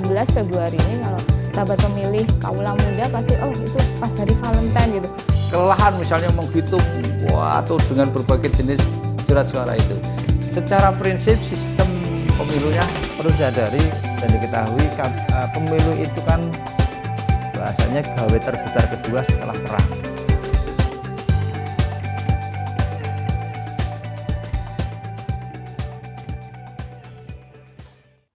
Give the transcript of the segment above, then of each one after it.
14 Februari ini kalau sahabat pemilih kaula muda pasti oh itu pas hari Valentine gitu. Kelelahan misalnya menghitung atau dengan berbagai jenis surat suara itu. Secara prinsip sistem pemilunya perlu disadari dan diketahui pemilu itu kan bahasanya gawe terbesar kedua setelah perang.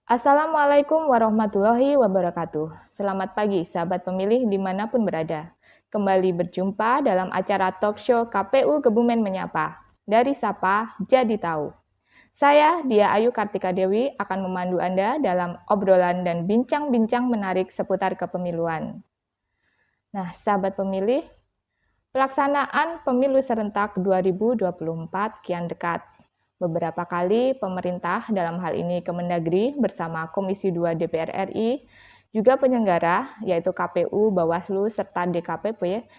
Assalamualaikum warahmatullahi wabarakatuh. Selamat pagi sahabat pemilih dimanapun berada. Kembali berjumpa dalam acara talk show KPU Kebumen Menyapa. Dari Sapa Jadi Tahu. Saya, Dia Ayu Kartika Dewi, akan memandu Anda dalam obrolan dan bincang-bincang menarik seputar kepemiluan. Nah, sahabat pemilih, pelaksanaan pemilu serentak 2024 kian dekat. Beberapa kali pemerintah dalam hal ini Kemendagri bersama Komisi 2 DPR RI, juga penyelenggara yaitu KPU, Bawaslu, serta DKPP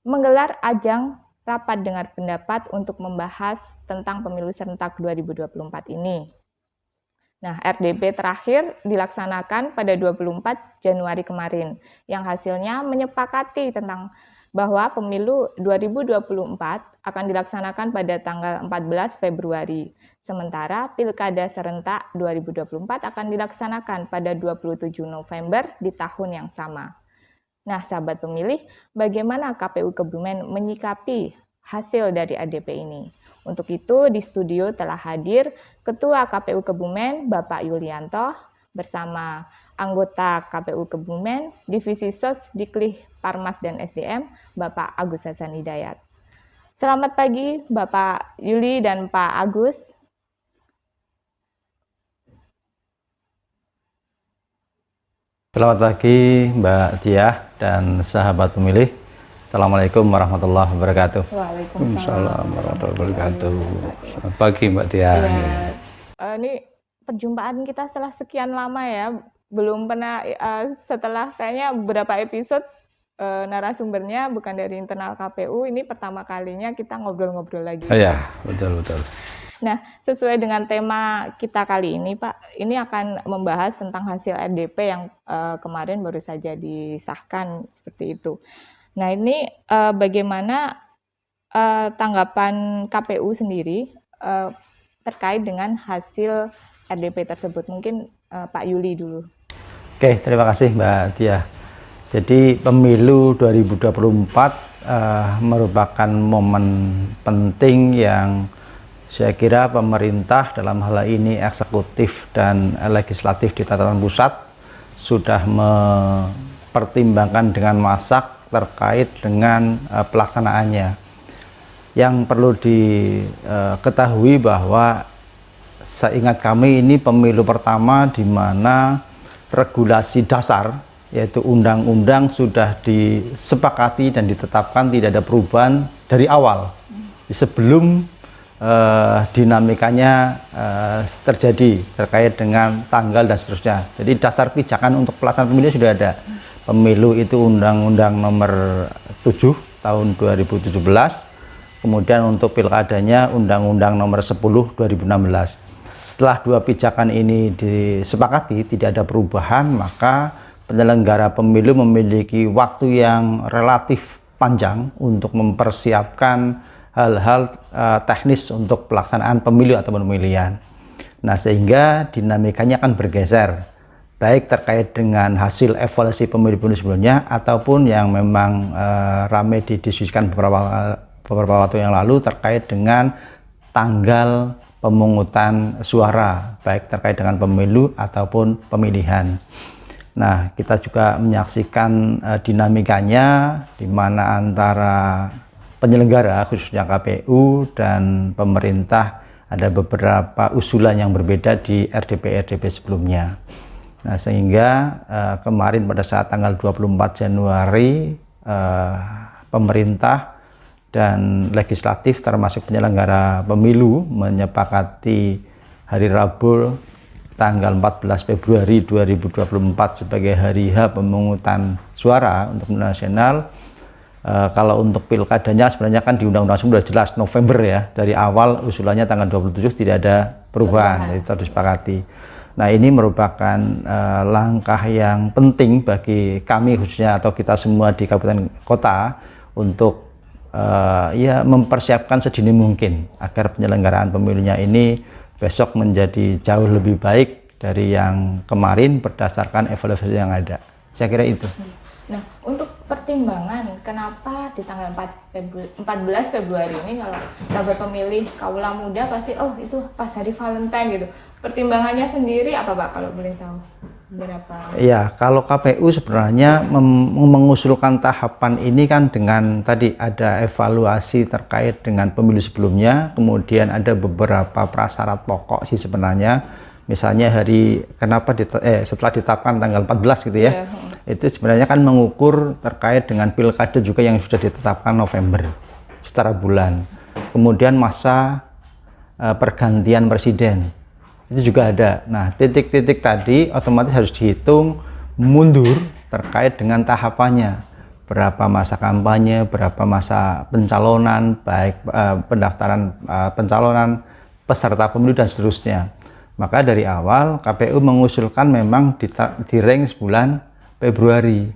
menggelar ajang rapat dengar pendapat untuk membahas tentang pemilu serentak 2024 ini. Nah, RDP terakhir dilaksanakan pada 24 Januari kemarin, yang hasilnya menyepakati tentang bahwa pemilu 2024 akan dilaksanakan pada tanggal 14 Februari. Sementara Pilkada serentak 2024 akan dilaksanakan pada 27 November di tahun yang sama. Nah, sahabat pemilih, bagaimana KPU Kebumen menyikapi hasil dari ADP ini? Untuk itu, di studio telah hadir Ketua KPU Kebumen, Bapak Yulianto, bersama anggota KPU Kebumen, Divisi Sos Diklih Parmas dan SDM, Bapak Agus Hasan Hidayat. Selamat pagi, Bapak Yuli dan Pak Agus. Selamat pagi, Mbak Diah dan sahabat pemilih. Assalamualaikum warahmatullahi wabarakatuh. Waalaikumsalam warahmatullahi wabarakatuh. Selamat pagi, Mbak Diah. Ya, ini perjumpaan kita setelah sekian lama ya, belum pernah setelah kayaknya beberapa episode narasumbernya bukan dari internal KPU, ini pertama kalinya kita ngobrol-ngobrol lagi. Iya, betul. Nah, sesuai dengan tema kita kali ini, Pak, ini akan membahas tentang hasil RDP yang kemarin baru saja disahkan seperti itu. Nah, ini bagaimana tanggapan KPU sendiri terkait dengan hasil RDP tersebut? Mungkin Pak Yuli dulu. Oke, terima kasih Mbak Diah. Jadi pemilu 2024 merupakan momen penting yang saya kira pemerintah dalam hal ini eksekutif dan legislatif di tataran pusat sudah mempertimbangkan dengan masak terkait dengan pelaksanaannya. Yang perlu diketahui bahwa seingat kami ini pemilu pertama di mana regulasi dasar yaitu undang-undang sudah disepakati dan ditetapkan, tidak ada perubahan dari awal sebelum dinamikanya terjadi terkait dengan tanggal dan seterusnya. Jadi dasar pijakan untuk pelaksanaan pemilu sudah ada. Pemilu itu Undang-Undang Nomor 7 tahun 2017, kemudian untuk pilkadanya Undang-Undang Nomor 10 2016. Setelah dua pijakan ini disepakati tidak ada perubahan, maka penyelenggara pemilu memiliki waktu yang relatif panjang untuk mempersiapkan hal-hal teknis untuk pelaksanaan pemilu atau pemilihan. Nah, sehingga dinamikanya akan bergeser, baik terkait dengan hasil evaluasi pemilu-pemilu sebelumnya ataupun yang memang ramai didiskusikan beberapa waktu yang lalu terkait dengan tanggal pemungutan suara, baik terkait dengan pemilu ataupun pemilihan. Nah, kita juga menyaksikan dinamikanya di mana antara penyelenggara khususnya KPU dan pemerintah ada beberapa usulan yang berbeda di RDP sebelumnya. Nah, sehingga kemarin pada saat tanggal 24 Januari pemerintah dan legislatif termasuk penyelenggara pemilu menyepakati hari Rabu tanggal 14 Februari 2024 sebagai hari H pemungutan suara untuk nasional. Kalau untuk pilkadanya sebenarnya kan di undang-undang sudah jelas November ya, dari awal usulannya tanggal 27 tidak ada perubahan, itu harus disepakati. Nah, ini merupakan langkah yang penting bagi kami khususnya atau kita semua di kabupaten kota untuk ya mempersiapkan sedini mungkin agar penyelenggaraan pemilunya ini besok menjadi jauh lebih baik dari yang kemarin berdasarkan evaluasi yang ada. Saya kira itu. Nah, untuk pertimbangan kenapa di tanggal 14 Februari ini kalau sahabat pemilih kaula muda pasti itu pas hari Valentine gitu. Pertimbangannya sendiri apa Pak kalau boleh tahu? Berapa? Ya, kalau KPU sebenarnya mengusulkan tahapan ini kan dengan tadi ada evaluasi terkait dengan pemilu sebelumnya, kemudian ada beberapa prasyarat pokok sih sebenarnya. Misalnya setelah ditetapkan tanggal 14 gitu ya. Itu sebenarnya kan mengukur terkait dengan pilkada juga yang sudah ditetapkan November secara bulan. Kemudian masa pergantian presiden itu juga ada. Nah, titik-titik tadi otomatis harus dihitung mundur terkait dengan tahapannya. Berapa masa kampanye, berapa masa pencalonan, baik pendaftaran pencalonan peserta pemilu dan seterusnya. Maka dari awal KPU mengusulkan memang di range bulan Februari.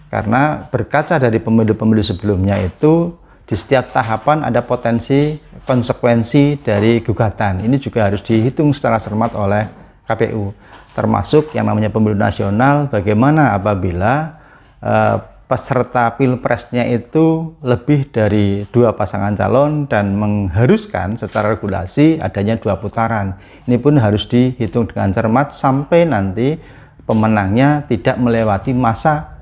Karena berkaca dari pemilu-pemilu sebelumnya itu di setiap tahapan ada potensi konsekuensi dari gugatan. Ini juga harus dihitung secara cermat oleh KPU. Termasuk yang namanya pemilu nasional, bagaimana apabila peserta pilpresnya itu lebih dari 2 pasangan calon dan mengharuskan secara regulasi adanya 2 putaran. Ini pun harus dihitung dengan cermat sampai nanti pemenangnya tidak melewati masa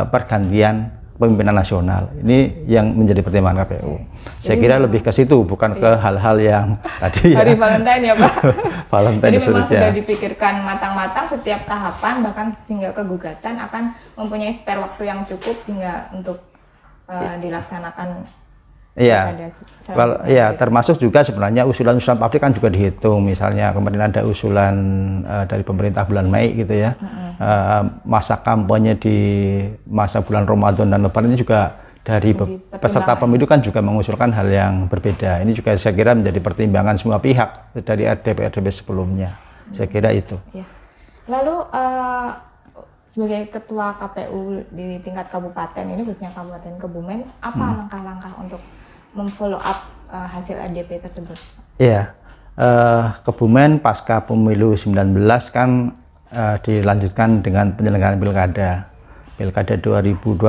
pergantian pemimpinan nasional. Ini yang menjadi pertimbangan KPU. Saya kira lebih ke situ, bukan ke hal-hal yang tadi hari Valentine ya Pak. Valentine. Jadi memang sudah dipikirkan matang-matang setiap tahapan, bahkan hingga ke gugatan akan mempunyai spare waktu yang cukup hingga untuk dilaksanakan. Iya, termasuk juga sebenarnya usulan-usulan publik kan juga dihitung. Misalnya kemarin ada usulan dari pemerintah bulan Mei gitu ya, masa kampanye di masa bulan Ramadan dan Lebaran ini juga dari peserta pemilu kan juga mengusulkan hal yang berbeda. Ini juga saya kira menjadi pertimbangan semua pihak dari RDP sebelumnya. Saya kira itu. Ya. Lalu sebagai ketua KPU di tingkat kabupaten ini, khususnya Kabupaten Kebumen, apa langkah-langkah untuk memfollow up hasil RDP tersebut? Iya, Kebumen pasca pemilu 19 kan dilanjutkan dengan penyelenggaraan Pilkada 2020,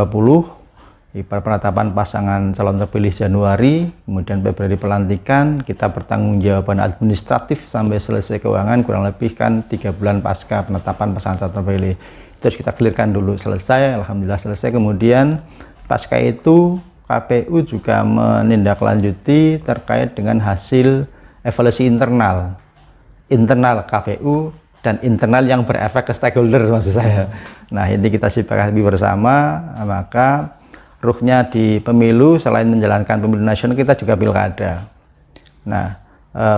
penetapan pasangan calon terpilih Januari, kemudian Februari pelantikan, kita pertanggungjawaban administratif sampai selesai keuangan kurang lebih kan 3 bulan pasca penetapan pasangan calon terpilih. Terus kita clearkan dulu, selesai, alhamdulillah selesai. Kemudian pasca itu KPU juga menindaklanjuti terkait dengan hasil evaluasi internal KPU dan internal yang berefek ke stakeholder maksud saya. Nah, ini kita sepakati bersama, maka ruhnya di pemilu selain menjalankan pemilu nasional kita juga pilkada. Nah,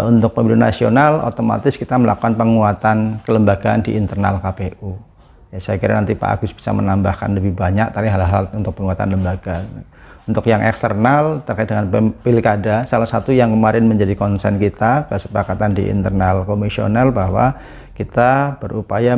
untuk pemilu nasional otomatis kita melakukan penguatan kelembagaan di internal KPU. Ya, saya kira nanti Pak Agus bisa menambahkan lebih banyak tadi hal-hal untuk penguatan lembaga. Untuk yang eksternal terkait dengan pilkada, salah satu yang kemarin menjadi konsen kita, kesepakatan di internal komisional bahwa kita berupaya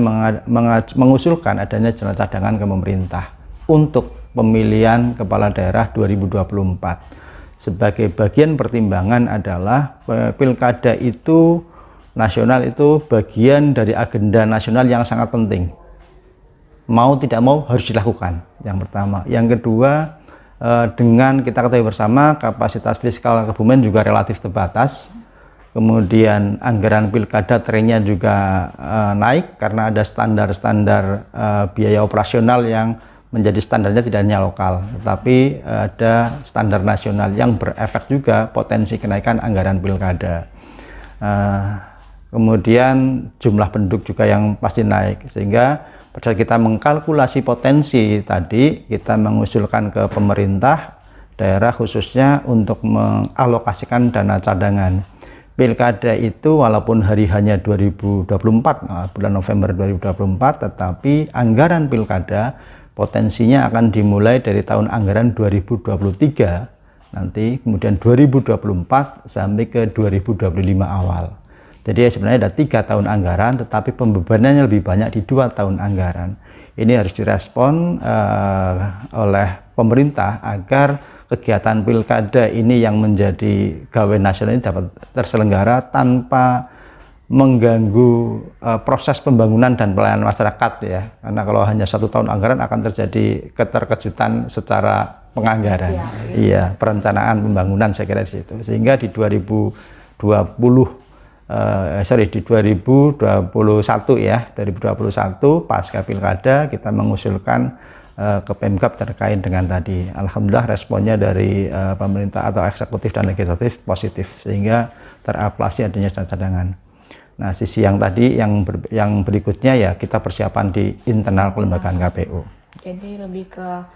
mengusulkan adanya jalan cadangan ke pemerintah untuk pemilihan kepala daerah 2024. Sebagai bagian pertimbangan adalah pilkada itu nasional itu bagian dari agenda nasional yang sangat penting. Mau tidak mau harus dilakukan, yang pertama. Yang kedua, dengan kita ketahui bersama kapasitas fiskal Kebumen juga relatif terbatas, kemudian anggaran pilkada trennya juga naik karena ada standar-standar biaya operasional yang menjadi standarnya tidak hanya lokal, tetapi ada standar nasional yang berefek juga potensi kenaikan anggaran pilkada. Kemudian jumlah penduduk juga yang pasti naik, sehingga pada saat kita mengkalkulasi potensi tadi, kita mengusulkan ke pemerintah daerah khususnya untuk mengalokasikan dana cadangan. Pilkada itu walaupun hari hanya 2024, bulan November 2024, tetapi anggaran pilkada potensinya akan dimulai dari tahun anggaran 2023 nanti, kemudian 2024 sampai ke 2025 awal. Jadi sebenarnya ada 3 tahun anggaran, tetapi pembebanannya lebih banyak di 2 tahun anggaran. Ini harus direspon oleh pemerintah agar kegiatan pilkada ini yang menjadi gawe nasional ini dapat terselenggara tanpa mengganggu proses pembangunan dan pelayanan masyarakat ya. Karena kalau hanya 1 tahun anggaran akan terjadi keterkejutan secara penganggaran. Iya, perencanaan pembangunan saya kira di situ. Sehingga di 2021 ya, 2021 pasca pilkada kita mengusulkan ke Pemkab terkait dengan tadi. Alhamdulillah responnya dari pemerintah atau eksekutif dan legislatif positif sehingga teraplikasi adanya cadangan. Nah, sisi yang tadi yang berikutnya ya kita persiapan di internal kelembagaan KPU. Jadi lebih ke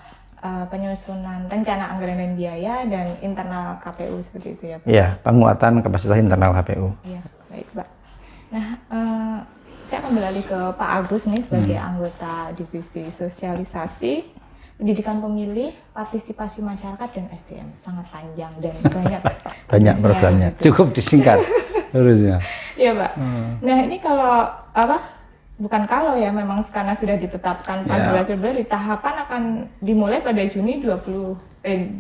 penyusunan rencana anggaran dan biaya dan internal KPU seperti itu ya Pak? Iya, penguatan kapasitas internal KPU. Iya, baik Pak. Nah, saya akan beralih ke Pak Agus nih sebagai anggota Divisi Sosialisasi, Pendidikan Pemilih, Partisipasi Masyarakat dan SDM. Sangat panjang dan banyak programnya. gitu. Cukup disingkat harusnya. Iya Pak. Nah ini kalau bukan kalau ya, memang karena sudah ditetapkan 14 Februari, tahapan akan dimulai pada Juni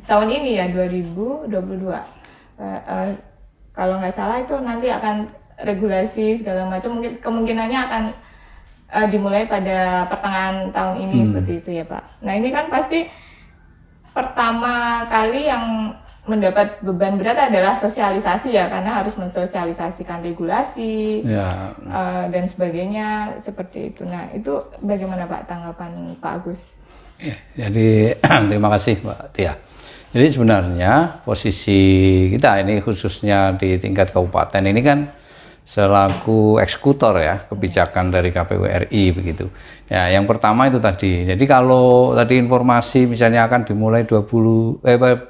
tahun ini ya, 2022. Kalau nggak salah itu nanti akan regulasi segala macam, mungkin kemungkinannya akan dimulai pada pertengahan tahun ini seperti itu ya Pak. Nah ini kan pasti pertama kali yang mendapat beban berat adalah sosialisasi ya, karena harus mensosialisasikan regulasi dan sebagainya seperti itu. Nah itu bagaimana Pak tanggapan Pak Agus? Ya, jadi terima kasih Mbak Tia. Jadi sebenarnya posisi kita ini khususnya di tingkat kabupaten ini kan selaku eksekutor ya kebijakan dari KPU RI begitu. Ya, yang pertama itu tadi. Jadi kalau tadi informasi misalnya akan dimulai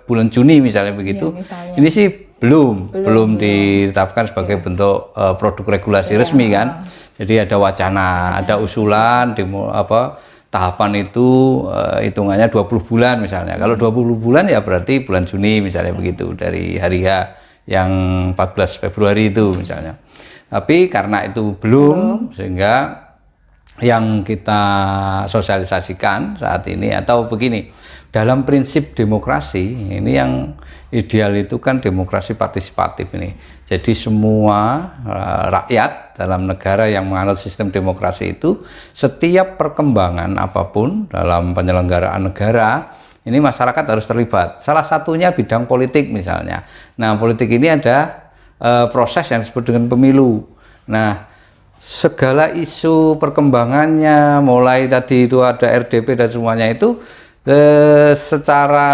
bulan Juni misalnya begitu. Ya, misalnya. Ini sih belum ditetapkan sebagai bentuk produk regulasi resmi kan. Jadi ada wacana, ada usulan tahapan itu hitungannya 20 bulan misalnya. Kalau 20 bulan ya berarti bulan Juni misalnya begitu, dari hari H yang 14 Februari itu misalnya. Tapi karena itu belum, sehingga yang kita sosialisasikan saat ini atau begini, dalam prinsip demokrasi ini yang ideal itu kan demokrasi partisipatif ini. Jadi semua rakyat dalam negara yang menganut sistem demokrasi itu, setiap perkembangan apapun dalam penyelenggaraan negara ini masyarakat harus terlibat. Salah satunya bidang politik misalnya. Nah, politik ini ada proses yang disebut dengan pemilu. Nah, segala isu perkembangannya, mulai tadi itu ada RDP dan semuanya itu secara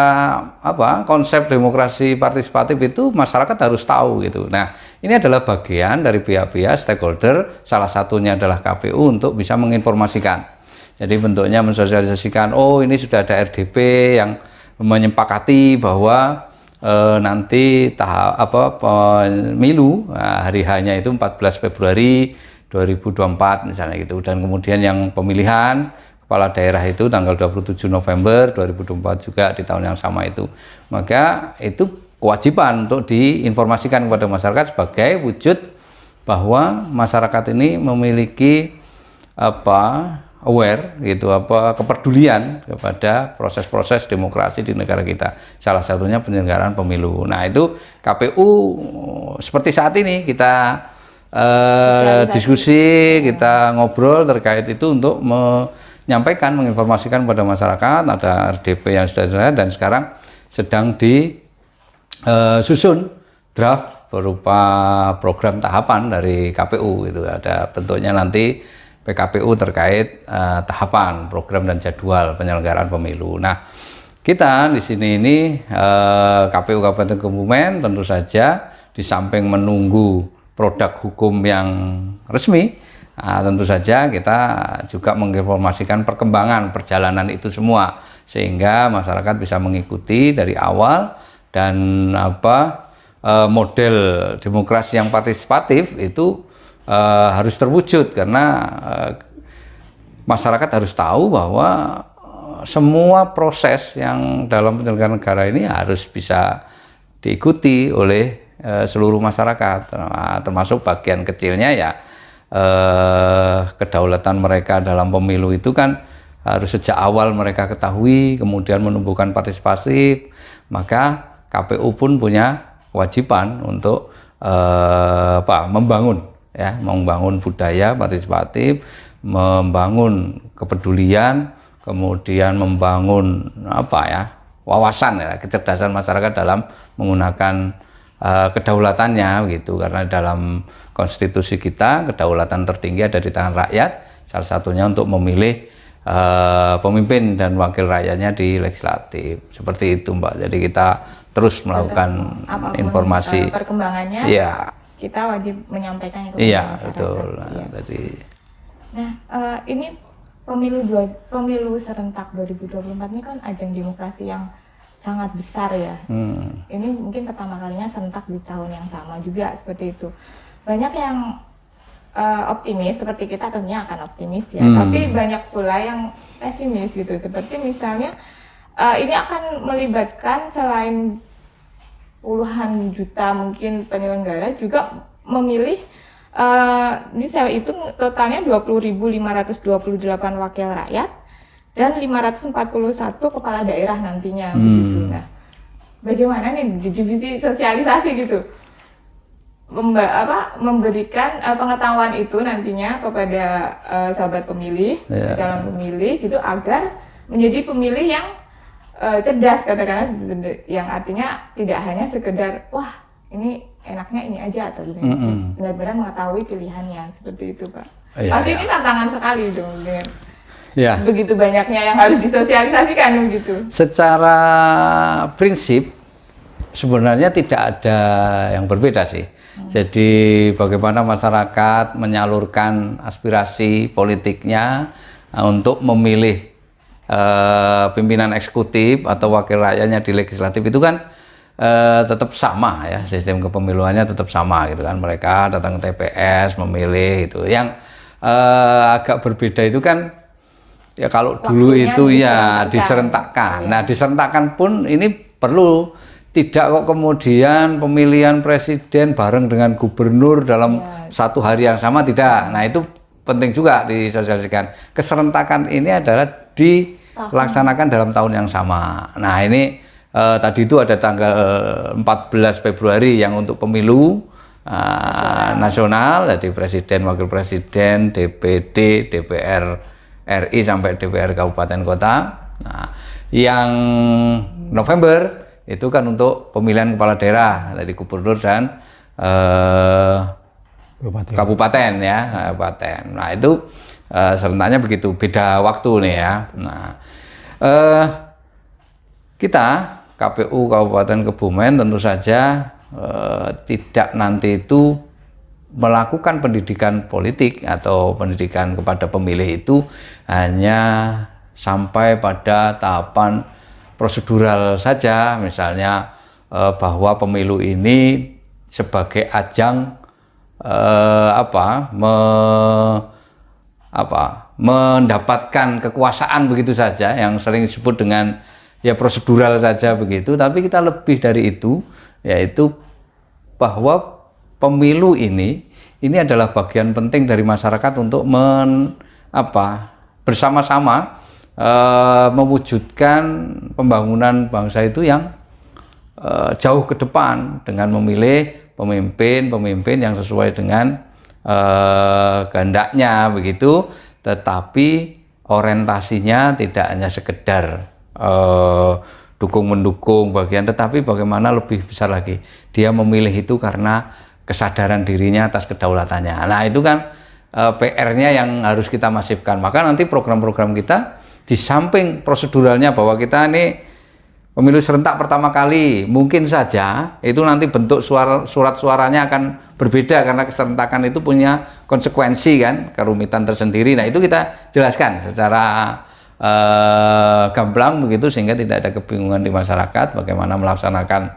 konsep demokrasi partisipatif itu masyarakat harus tahu gitu. Nah, ini adalah bagian dari pihak-pihak stakeholder, salah satunya adalah KPU untuk bisa menginformasikan. Jadi bentuknya mensosialisasikan, oh ini sudah ada RDP yang menyepakati bahwa nanti pemilu hari H-nya itu 14 Februari 2024 misalnya gitu, dan kemudian yang pemilihan kepala daerah itu tanggal 27 November 2024 juga di tahun yang sama itu. Maka itu kewajiban untuk diinformasikan kepada masyarakat sebagai wujud bahwa masyarakat ini memiliki aware gitu, kepedulian kepada proses-proses demokrasi di negara kita. Salah satunya penyelenggaraan pemilu. Nah, itu KPU seperti saat ini kita diskusi, kita ngobrol terkait itu untuk menyampaikan, menginformasikan kepada masyarakat. Ada RDP yang sudah selesai dan sekarang sedang disusun draft berupa program tahapan dari KPU gitu. Ada bentuknya nanti PKPU terkait tahapan, program dan jadwal penyelenggaraan pemilu. Nah, kita di sini ini KPU Kabupaten Kebumen tentu saja di samping menunggu produk hukum yang resmi, tentu saja kita juga menginformasikan perkembangan perjalanan itu semua sehingga masyarakat bisa mengikuti dari awal dan model demokrasi yang partisipatif itu harus terwujud karena masyarakat harus tahu bahwa semua proses yang dalam penyelenggaraan negara ini harus bisa diikuti oleh seluruh masyarakat, termasuk bagian kecilnya ya kedaulatan mereka dalam pemilu itu kan harus sejak awal mereka ketahui, kemudian menumbuhkan partisipasi. Maka KPU pun punya kewajiban untuk membangun budaya partisipatif, membangun kepedulian, kemudian membangun wawasan kecerdasan masyarakat dalam menggunakan kedaulatannya gitu. Karena dalam konstitusi kita kedaulatan tertinggi ada di tangan rakyat, salah satunya untuk memilih pemimpin dan wakil rakyatnya di legislatif. Seperti itu, Mbak. Jadi kita terus melakukan informasi perkembangannya. Iya. Kita wajib menyampaikannya kepada masyarakat. Betul. Iya. Jadi ini pemilu serentak 2024 ini kan ajang demokrasi yang sangat besar ya. Ini mungkin pertama kalinya serentak di tahun yang sama juga seperti itu. Banyak yang optimis, seperti kita tentunya akan optimis ya, tapi banyak pula yang pesimis gitu, seperti misalnya ini akan melibatkan selain puluhan juta mungkin penyelenggara juga memilih di saya itu totalnya 20.528 wakil rakyat dan 541 kepala daerah nantinya begitu. Nah, bagaimana nih di divisi sosialisasi gitu? Memberikan pengetahuan itu nantinya kepada sahabat pemilih, calon pemilih gitu, agar menjadi pemilih yang cerdas, katakanlah, yang artinya tidak hanya sekedar wah ini enaknya ini aja, atau benar-benar mengetahui pilihannya, seperti itu, Pak. Pasti ini tantangan sekali dong dengan begitu banyaknya yang harus disosialisasikan begitu. Secara prinsip sebenarnya tidak ada yang berbeda sih. Jadi bagaimana masyarakat menyalurkan aspirasi politiknya untuk memilih pimpinan eksekutif atau wakil rakyatnya di legislatif itu kan tetap sama ya, sistem kepemiluannya tetap sama gitu kan. Mereka datang ke TPS memilih itu. Yang agak berbeda itu kan ya kalau dulu itu ya diserentakkan. Nah, diserentakkan pun ini perlu. Tidak kok kemudian pemilihan presiden bareng dengan gubernur dalam satu hari yang sama, tidak. Nah, itu penting juga disosialisasikan. Keserentakan ini adalah dilaksanakan dalam tahun yang sama. Nah, ini tadi itu ada tanggal 14 Februari yang untuk pemilu nasional, jadi presiden, wakil presiden, DPD, DPR RI sampai DPR kabupaten kota. Nah, yang November itu kan untuk pemilihan kepala daerah dari gubernur dan kabupaten ya, kabupaten. Nah, itu serentaknya begitu, beda waktu nih ya. Nah, kita KPU Kabupaten Kebumen tentu saja tidak nanti itu melakukan pendidikan politik atau pendidikan kepada pemilih itu hanya sampai pada tahapan prosedural saja, misalnya bahwa pemilu ini sebagai ajang mendapatkan kekuasaan begitu saja, yang sering disebut dengan ya prosedural saja begitu. Tapi kita lebih dari itu, yaitu bahwa pemilu ini adalah bagian penting dari masyarakat untuk bersama-sama mewujudkan pembangunan bangsa itu yang jauh ke depan dengan memilih pemimpin yang sesuai dengan kehendaknya begitu, tetapi orientasinya tidak hanya sekedar dukung-mendukung bagian, tetapi bagaimana lebih besar lagi dia memilih itu karena kesadaran dirinya atas kedaulatannya. Nah, itu kan PR-nya yang harus kita masifkan. Maka nanti program-program kita di samping proseduralnya bahwa kita ini pemilu serentak pertama kali, mungkin saja itu nanti bentuk surat suaranya akan berbeda karena keserentakan itu punya konsekuensi kan, kerumitan tersendiri. Nah, itu kita jelaskan secara gamblang begitu sehingga tidak ada kebingungan di masyarakat bagaimana melaksanakan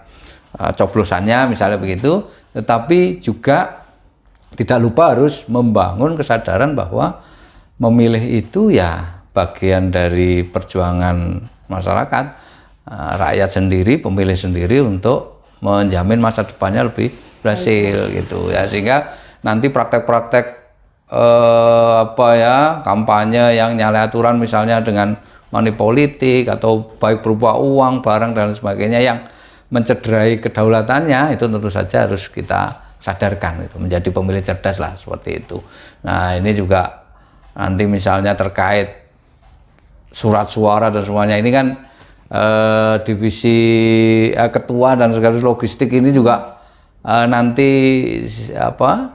coblosannya misalnya begitu. Tetapi juga tidak lupa harus membangun kesadaran bahwa memilih itu ya bagian dari perjuangan masyarakat, rakyat sendiri, pemilih sendiri untuk menjamin masa depannya lebih berhasil gitu ya, sehingga nanti praktek-praktek kampanye yang nyalahi aturan misalnya dengan money politik atau baik berupa uang, barang dan sebagainya yang mencederai kedaulatannya, itu tentu saja harus kita sadarkan itu, menjadi pemilih cerdas lah seperti itu. Nah, ini juga nanti misalnya terkait surat suara dan semuanya ini kan divisi ketua dan segala logistik ini juga nanti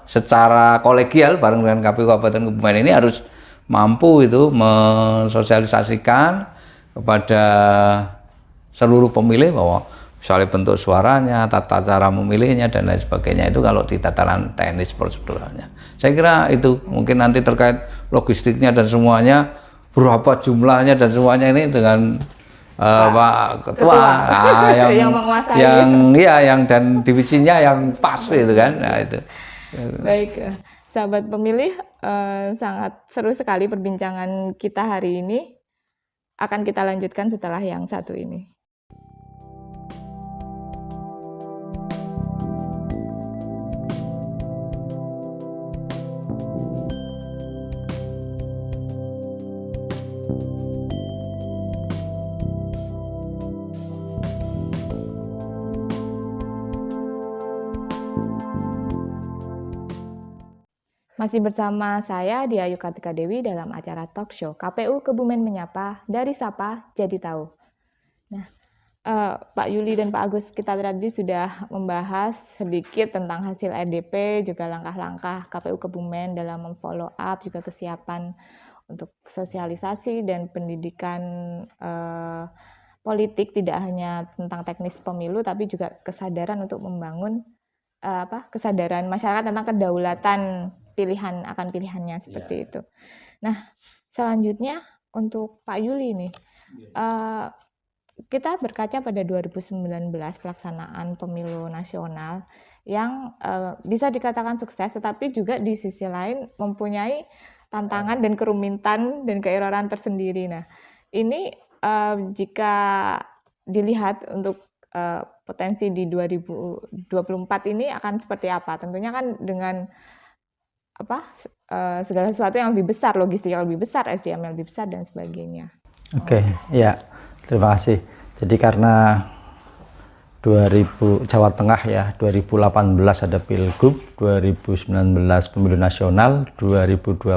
secara kolegial bareng dengan KPU Kabupaten Kebumen ini harus mampu itu mensosialisasikan kepada seluruh pemilih bahwa misalnya bentuk suaranya, tata cara memilihnya dan lain sebagainya itu kalau di tataran teknis proseduralnya. Saya kira itu mungkin nanti terkait logistiknya dan semuanya, berapa jumlahnya dan semuanya ini dengan Pak Ketua, yang dan divisinya yang pas gitu kan. Nah, itu. Baik, sahabat pemilih, sangat seru sekali perbincangan kita hari ini. Akan kita lanjutkan setelah yang satu ini. Masih bersama saya, Dia Ayu Kartika Dewi, dalam acara talk show KPU Kebumen Menyapa, dari Sapa Jadi Tahu. Nah, Pak Yuli dan Pak Agus, kita tadi sudah membahas sedikit tentang hasil RDP, juga langkah-langkah KPU Kebumen dalam memfollow up, juga kesiapan untuk sosialisasi dan pendidikan politik, tidak hanya tentang teknis pemilu, tapi juga kesadaran untuk membangun kesadaran masyarakat tentang kedaulatan pilihan akan pilihannya seperti itu. Nah, selanjutnya untuk Pak Yuli nih, kita berkaca pada 2019 pelaksanaan pemilu nasional yang bisa dikatakan sukses, tetapi juga di sisi lain mempunyai tantangan dan kerumitan dan keeroran tersendiri. Nah, ini jika dilihat untuk potensi di 2024 ini akan seperti apa? Tentunya kan dengan segala sesuatu yang lebih besar, logistik yang lebih besar, SDM yang lebih besar dan sebagainya. Oke, ya, terima kasih. Jadi karena Jawa Tengah ya, 2018 ada Pilgub, 2019 Pemilu Nasional, 2020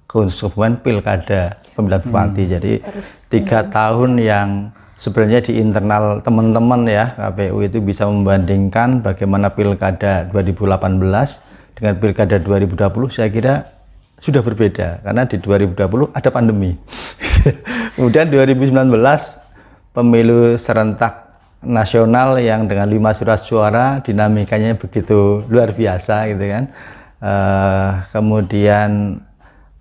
khusus Kebumen Pilkada pemilihan bupati. Jadi 3 tahun yang sebenarnya di internal teman-teman ya KPU itu bisa membandingkan bagaimana Pilkada 2018 dengan Pilkada 2020, saya kira sudah berbeda karena di 2020 ada pandemi. Kemudian 2019 pemilu serentak nasional yang dengan 5 surat suara, dinamikanya begitu luar biasa gitu kan. Kemudian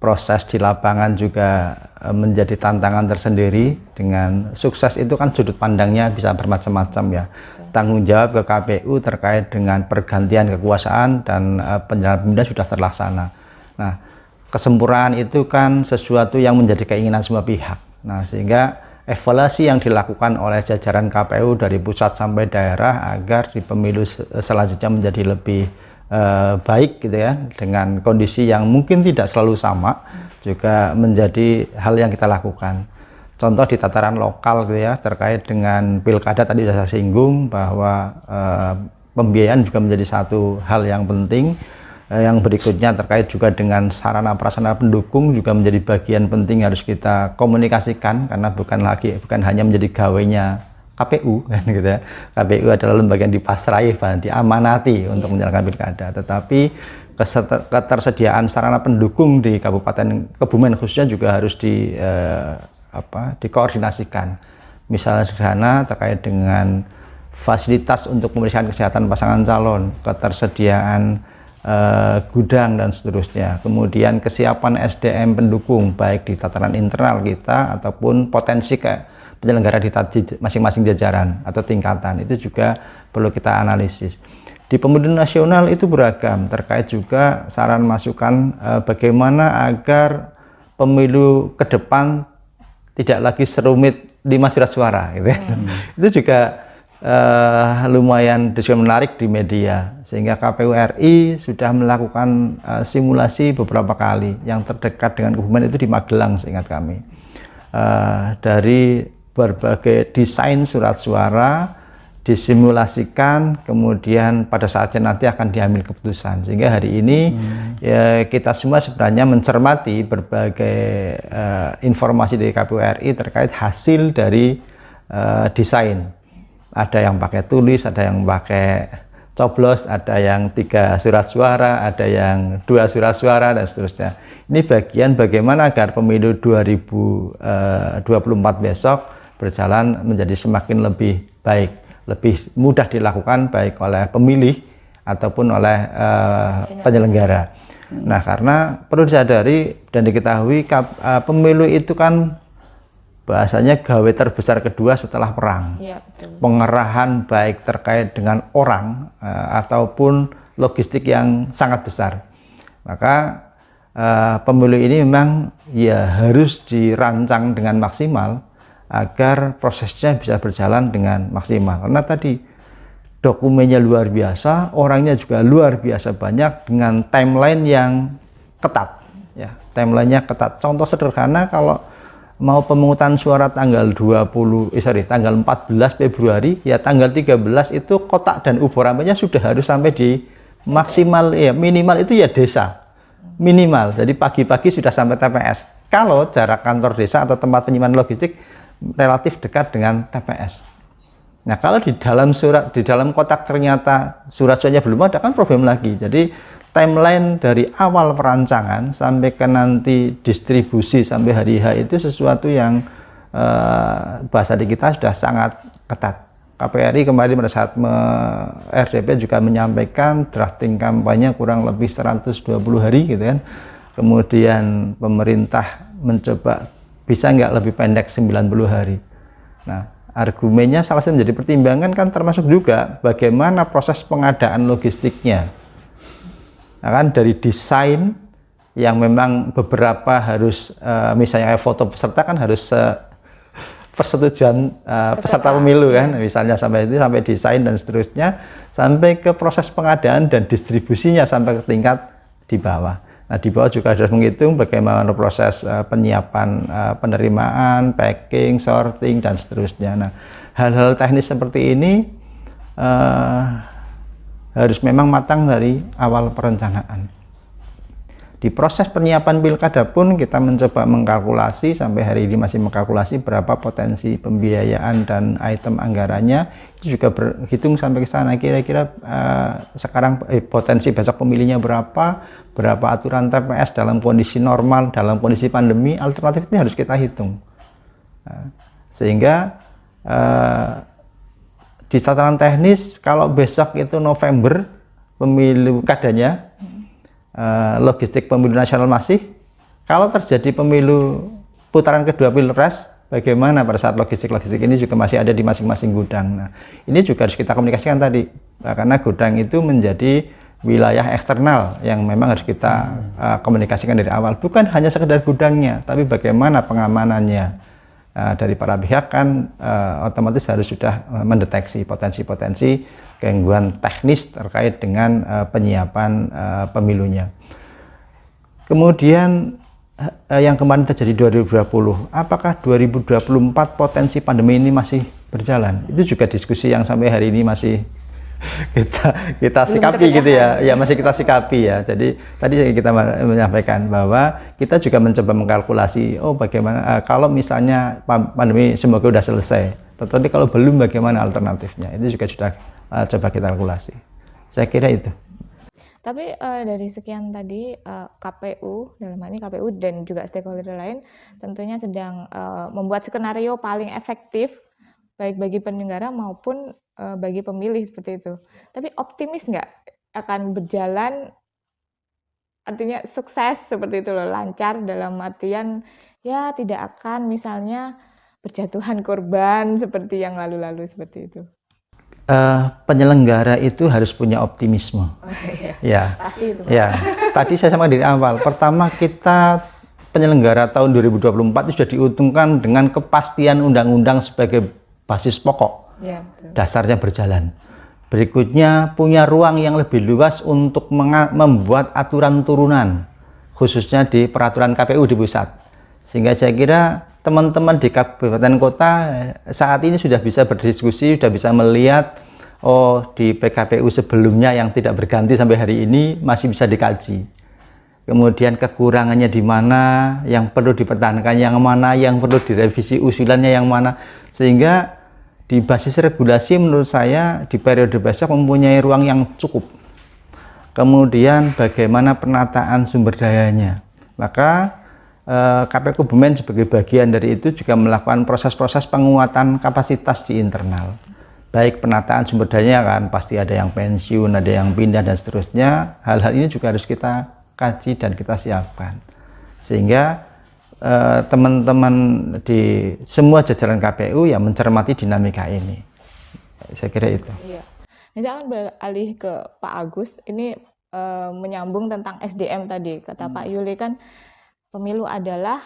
proses di lapangan juga menjadi tantangan tersendiri. Dengan sukses itu kan sudut pandangnya bisa bermacam-macam ya. Tanggung jawab ke KPU terkait dengan pergantian kekuasaan dan penyelenggaraan pemilu sudah terlaksana. Nah, kesempurnaan itu kan sesuatu yang menjadi keinginan semua pihak. Nah, sehingga evaluasi yang dilakukan oleh jajaran KPU dari pusat sampai daerah agar di pemilu selanjutnya menjadi lebih baik gitu ya, dengan kondisi yang mungkin tidak selalu sama, juga menjadi hal yang kita lakukan. Contoh di tataran lokal gitu ya, terkait dengan pilkada tadi sudah saya singgung bahwa pembiayaan juga menjadi satu hal yang penting. Yang berikutnya terkait juga dengan sarana prasarana pendukung juga menjadi bagian penting, harus kita komunikasikan karena bukan hanya menjadi gawainya KPU kan gitu ya. KPU adalah lembaga yang dipasrai, diamanati untuk menjalankan pilkada, tetapi ketersediaan sarana pendukung di Kabupaten Kebumen khususnya juga harus dikoordinasikan. Misalnya sederhana terkait dengan fasilitas untuk pemeriksaan kesehatan pasangan calon, ketersediaan gudang dan seterusnya, kemudian kesiapan SDM pendukung baik di tataran internal kita ataupun potensi penyelenggara di masing-masing jajaran atau tingkatan, itu juga perlu kita analisis. Di pemilu nasional itu beragam, terkait juga saran masukan bagaimana agar pemilu ke depan tidak lagi serumit 5 surat suara gitu ya. Itu juga lumayan juga menarik di media, sehingga KPU RI sudah melakukan simulasi beberapa kali. Yang terdekat dengan Kebumen itu di Magelang seingat kami. Dari berbagai desain surat suara disimulasikan, kemudian pada saatnya nanti akan diambil keputusan. Sehingga hari ini ya, kita semua sebenarnya mencermati berbagai informasi dari KPU RI terkait hasil dari desain. Ada yang pakai tulis, ada yang pakai coblos, ada yang 3 surat suara, ada yang 2 surat suara, dan seterusnya. Ini bagian bagaimana agar pemilu 2024 besok berjalan menjadi semakin lebih baik, lebih mudah dilakukan baik oleh pemilih ataupun oleh penyelenggara. Nah, karena perlu disadari dan diketahui pemilu itu kan bahasanya gawe terbesar kedua setelah perang. Ya, betul. Pengerahan baik terkait dengan orang ataupun logistik yang sangat besar. Maka pemilu ini memang ya harus dirancang dengan maksimal agar prosesnya bisa berjalan dengan maksimal. Karena tadi dokumennya luar biasa, orangnya juga luar biasa banyak dengan timeline yang ketat. Ya, timelinenya ketat. Contoh sederhana, kalau mau pemungutan suara tanggal 14 Februari, ya tanggal 13 itu kotak dan ubur rampenya sudah harus sampai di maksimal, ya minimal itu ya desa. Minimal, jadi pagi-pagi sudah sampai TPS. Kalau jarak kantor desa atau tempat penyimpanan logistik relatif dekat dengan TPS. Nah, kalau di dalam kotak ternyata surat suaranya belum ada, kan problem lagi. Jadi timeline dari awal perancangan sampai ke nanti distribusi sampai hari H itu sesuatu yang bahasa di kita sudah sangat ketat. KPRI kemarin pada saat RDP juga menyampaikan drafting kampanye kurang lebih 120 hari gitu kan. Kemudian pemerintah mencoba bisa nggak lebih pendek 90 hari. Nah, argumennya salah satu menjadi pertimbangan kan termasuk juga bagaimana proses pengadaan logistiknya. Nah, kan dari desain yang memang beberapa harus misalnya foto peserta kan harus persetujuan peserta pemilu kan, misalnya sampai desain dan seterusnya, sampai ke proses pengadaan dan distribusinya sampai ke tingkat di bawah. Nah, di bawah juga harus menghitung bagaimana proses penyiapan penerimaan, packing, sorting, dan seterusnya. Nah, hal-hal teknis seperti ini harus memang matang dari awal perencanaan. Di proses penyiapan pilkada pun kita mencoba mengkalkulasi, sampai hari ini masih mengkalkulasi berapa potensi pembiayaan dan item anggarannya. Itu juga berhitung sampai ke sana, kira-kira sekarang potensi besok pemilihnya berapa aturan TPS dalam kondisi normal, dalam kondisi pandemi, alternatif ini harus kita hitung. Sehingga di tataran teknis, kalau besok itu November pemilu kadanya, logistik pemilu nasional masih, kalau terjadi pemilu putaran kedua pilpres, bagaimana pada saat logistik ini juga masih ada di masing-masing gudang. Nah, ini juga harus kita komunikasikan tadi, karena gudang itu menjadi wilayah eksternal yang memang harus kita komunikasikan dari awal. Bukan hanya sekedar gudangnya, tapi bagaimana pengamanannya. Dari para pihak kan otomatis harus sudah mendeteksi potensi-potensi gangguan teknis terkait dengan penyiapan pemilunya. Kemudian yang kemarin terjadi 2020, apakah 2024 potensi pandemi ini masih berjalan? Itu juga diskusi yang sampai hari ini masih kita sikapi gitu ya, masih kita sikapi ya. Jadi tadi kita menyampaikan bahwa kita juga mencoba mengkalkulasi, bagaimana kalau misalnya pandemi semoga sudah selesai, tetapi kalau belum bagaimana alternatifnya, itu juga sudah coba kita kalkulasi. Saya kira itu. Tapi dari sekian tadi, KPU, dalam hal ini KPU dan juga stakeholder lain tentunya sedang membuat skenario paling efektif baik bagi penyelenggara maupun bagi pemilih seperti itu. Tapi optimis nggak akan berjalan, artinya sukses seperti itu loh, lancar dalam artian ya tidak akan misalnya berjatuhan korban seperti yang lalu-lalu seperti itu. Penyelenggara itu harus punya optimisme. Ya, pasti itu. Ya, tadi saya sama dari awal. Pertama, kita penyelenggara tahun 2024 itu sudah diuntungkan dengan kepastian undang-undang sebagai basis pokok. Ya, betul. dasarnya berjalan. Berikutnya punya ruang yang lebih luas untuk membuat aturan turunan, khususnya di peraturan KPU di pusat. Sehingga saya kira teman-teman di kabupaten kota saat ini sudah bisa berdiskusi, sudah bisa melihat, oh di PKPU sebelumnya yang tidak berganti sampai hari ini masih bisa dikaji. Kemudian kekurangannya di mana, yang perlu dipertahankan yang mana, yang perlu direvisi usulannya yang mana. Sehingga di basis regulasi menurut saya di periode besok mempunyai ruang yang cukup. Kemudian bagaimana penataan sumber dayanya. Maka KPU Kebumen sebagai bagian dari itu juga melakukan proses-proses penguatan kapasitas di internal. Baik penataan sumber dayanya kan pasti ada yang pensiun, ada yang pindah dan seterusnya. Hal-hal ini juga harus kita kaji dan kita siapkan. Sehingga teman-teman di semua jajaran KPU yang mencermati dinamika ini. Saya kira itu. Iya. Nanti akan beralih ke Pak Agus. Ini menyambung tentang SDM tadi. Kata Pak Yuli kan pemilu adalah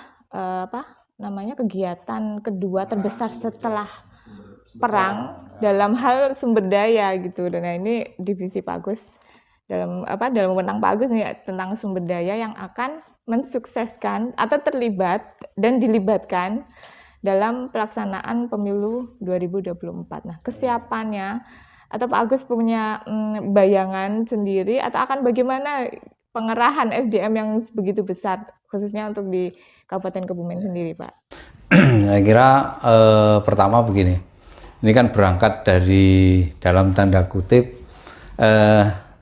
kegiatan kedua terbesar setelah perang dalam hal sumber daya gitu. Dan ini divisi Pak Agus dalam wewenang Pak Agus nih tentang sumber daya yang akan mensukseskan atau terlibat dan dilibatkan dalam pelaksanaan pemilu 2024. Nah, kesiapannya atau Pak Agus punya bayangan sendiri atau akan bagaimana pengerahan SDM yang begitu besar khususnya untuk di Kabupaten Kebumen sendiri, Pak? Saya kira pertama begini, ini kan berangkat dari dalam tanda kutip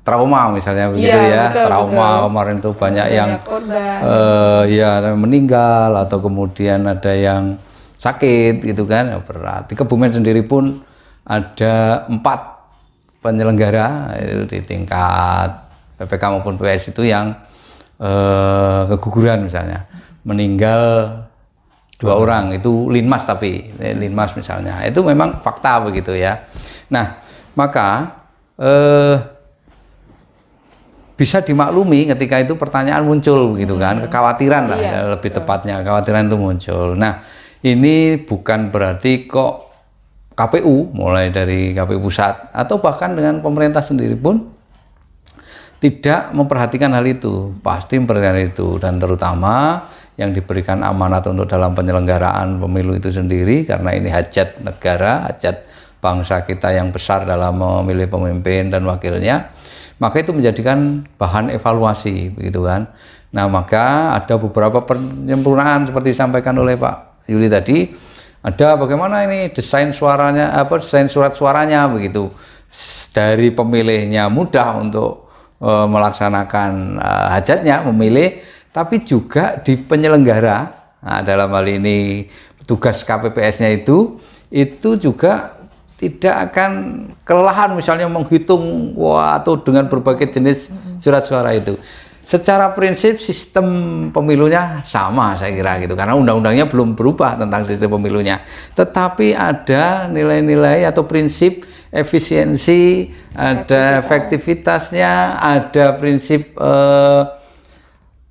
trauma misalnya begitu ya, betul, trauma betul. kemarin tuh banyak yang meninggal atau kemudian ada yang sakit gitu kan, berat. Di Kebumen sendiri pun ada 4 penyelenggara itu di tingkat PPK maupun PS itu yang keguguran misalnya, meninggal 2 orang, itu linmas tapi linmas misalnya, itu memang fakta begitu ya. Nah maka bisa dimaklumi ketika itu pertanyaan muncul begitu kan, kekhawatiran lah lebih tepatnya, kekhawatiran itu muncul. Nah ini bukan berarti kok KPU mulai dari KPU pusat atau bahkan dengan pemerintah sendiri pun tidak memperhatikan hal itu, pasti memperhatikan itu, dan terutama yang diberikan amanat untuk dalam penyelenggaraan pemilu itu sendiri, karena ini hajat negara, hajat bangsa kita yang besar dalam memilih pemimpin dan wakilnya, maka itu menjadikan bahan evaluasi begitu kan. Nah maka ada beberapa penyempurnaan seperti disampaikan oleh Pak Yuli tadi, ada bagaimana ini desain suaranya, desain surat suaranya begitu, dari pemilihnya mudah untuk melaksanakan hajatnya memilih, tapi juga di penyelenggara, nah, dalam hal ini tugas KPPS-nya itu juga tidak akan kelelahan misalnya menghitung atau dengan berbagai jenis surat suara itu. Secara prinsip sistem pemilunya sama saya kira gitu, karena undang-undangnya belum berubah tentang sistem pemilunya, tetapi ada nilai-nilai atau prinsip efisiensi, ada efektivitasnya, ada prinsip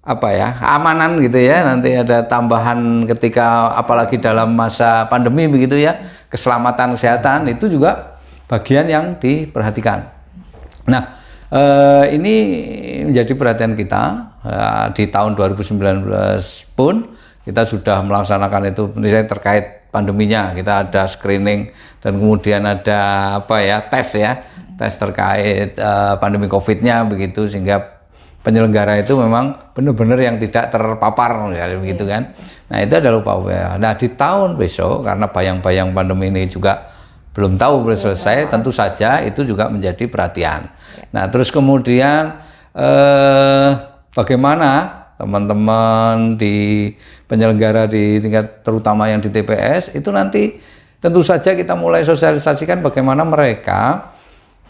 keamanan gitu ya, nanti ada tambahan ketika apalagi dalam masa pandemi begitu ya, keselamatan kesehatan itu juga bagian yang diperhatikan. Nah ini menjadi perhatian kita di tahun 2019 pun kita sudah melaksanakan itu, misalnya terkait pandeminya kita ada screening dan kemudian ada tes terkait pandemi COVID-nya begitu, sehingga penyelenggara itu memang benar-benar yang tidak terpapar ya, begitu kan. Nah itu adalah upaya. Nah di tahun besok karena bayang-bayang pandemi ini juga belum tahu selesai, tentu saja itu juga menjadi perhatian. Nah terus kemudian bagaimana teman-teman di penyelenggara di tingkat terutama yang di TPS itu nanti tentu saja kita mulai sosialisasikan bagaimana mereka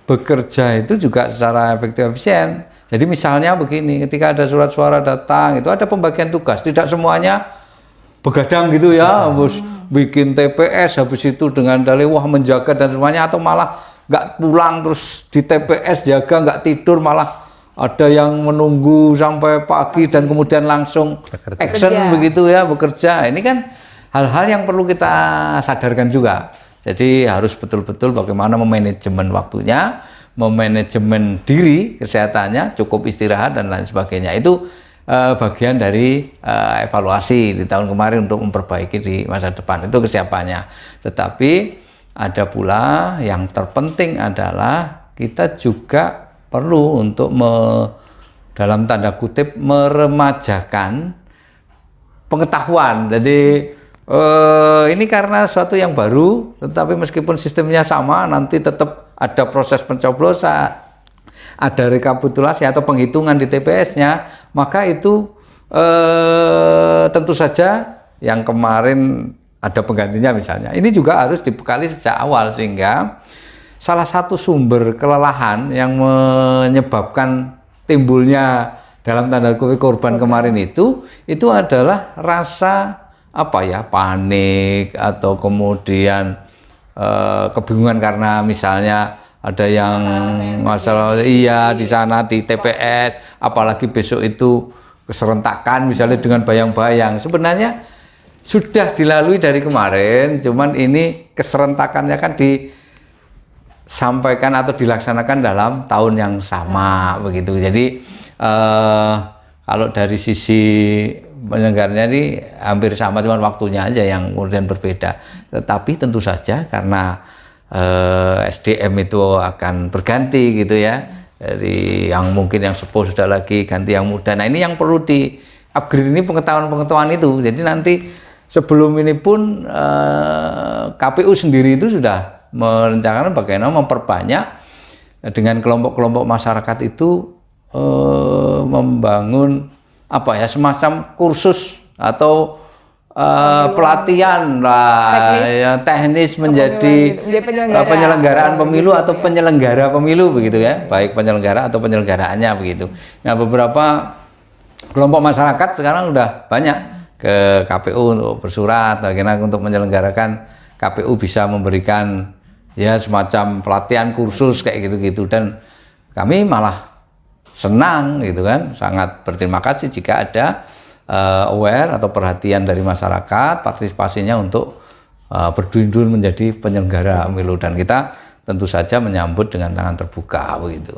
bekerja itu juga secara efektif efisien. Jadi misalnya begini, ketika ada surat suara datang itu ada pembagian tugas, tidak semuanya begadang gitu ya, harus bikin TPS habis itu dengan dalih wah menjaga dan semuanya, atau malah nggak pulang terus di TPS jaga nggak tidur, malah ada yang menunggu sampai pagi dan kemudian langsung action begitu ya, bekerja. Ini kan hal-hal yang perlu kita sadarkan juga. Jadi harus betul-betul bagaimana memanajemen waktunya, memanajemen diri, kesehatannya, cukup istirahat dan lain sebagainya. Itu bagian dari evaluasi di tahun kemarin untuk memperbaiki di masa depan. Itu kesiapannya. Tetapi ada pula yang terpenting adalah kita juga perlu untuk dalam tanda kutip meremajakan pengetahuan. Jadi ini karena suatu yang baru, tetapi meskipun sistemnya sama, nanti tetap ada proses pencoblosan, ada rekapitulasi atau penghitungan di TPS-nya, maka itu tentu saja yang kemarin ada penggantinya misalnya. Ini juga harus dibekali sejak awal, sehingga salah satu sumber kelelahan yang menyebabkan timbulnya dalam tanda kutip korban kemarin itu adalah rasa panik atau kemudian kebingungan karena misalnya ada yang masalah di sana di TPS, apalagi besok itu keserentakan misalnya dengan bayang-bayang. Sebenarnya sudah dilalui dari kemarin, cuman ini keserentakannya kan disampaikan atau dilaksanakan dalam tahun yang sama begitu. Jadi kalau dari sisi penyelenggaranya ini hampir sama, cuma waktunya aja yang kemudian berbeda. Tetapi tentu saja karena SDM itu akan berganti gitu ya, dari yang mungkin yang sepuh sudah lagi ganti yang muda. Nah ini yang perlu di upgrade, ini pengetahuan itu. Jadi nanti sebelum ini pun KPU sendiri itu sudah merencanakan bagaimana memperbanyak dengan kelompok-kelompok masyarakat itu membangun semacam kursus atau pelatihan teknis menjadi penyelenggaraan pemilu atau penyelenggara pemilu begitu ya, baik penyelenggara atau penyelenggaraannya begitu. Nah beberapa kelompok masyarakat sekarang sudah banyak ke KPU untuk bersurat bagaimana untuk menyelenggarakan, KPU bisa memberikan ya semacam pelatihan kursus kayak gitu-gitu, dan kami malah senang gitu kan, sangat berterima kasih jika ada aware atau perhatian dari masyarakat, partisipasinya untuk berduyun-duyun menjadi penyelenggara pemilu, dan kita tentu saja menyambut dengan tangan terbuka begitu.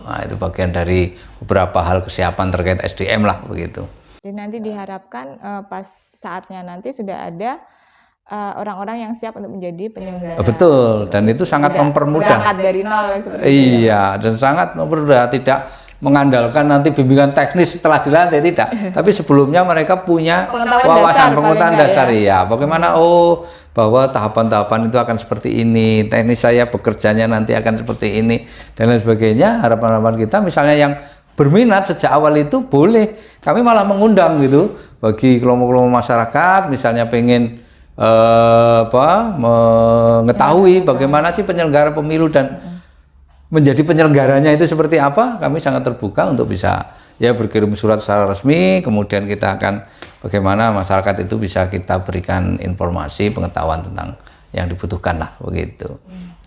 Nah, itu bagian dari beberapa hal kesiapan terkait SDM lah begitu. Jadi nanti diharapkan pas saatnya nanti sudah ada orang-orang yang siap untuk menjadi penyelenggara. Betul, dan itu sangat mempermudah. Berangkat dari nol seperti iya, dan sangat mempermudah, tidak mengandalkan nanti bimbingan teknis setelah dilantik, tidak. Tapi sebelumnya mereka punya wawasan pengetahuan dasar ya. Bagaimana bahwa tahapan-tahapan itu akan seperti ini, teknis saya bekerjanya nanti akan seperti ini dan lain sebagainya. Harapan-harapan kita misalnya yang berminat sejak awal itu boleh, kami malah mengundang gitu bagi kelompok-kelompok masyarakat misalnya pengen mengetahui bagaimana sih penyelenggara pemilu dan menjadi penyelenggaranya itu seperti apa. Kami sangat terbuka untuk bisa ya berkirim surat secara resmi, kemudian kita akan bagaimana masyarakat itu bisa kita berikan informasi pengetahuan tentang yang dibutuhkan lah begitu.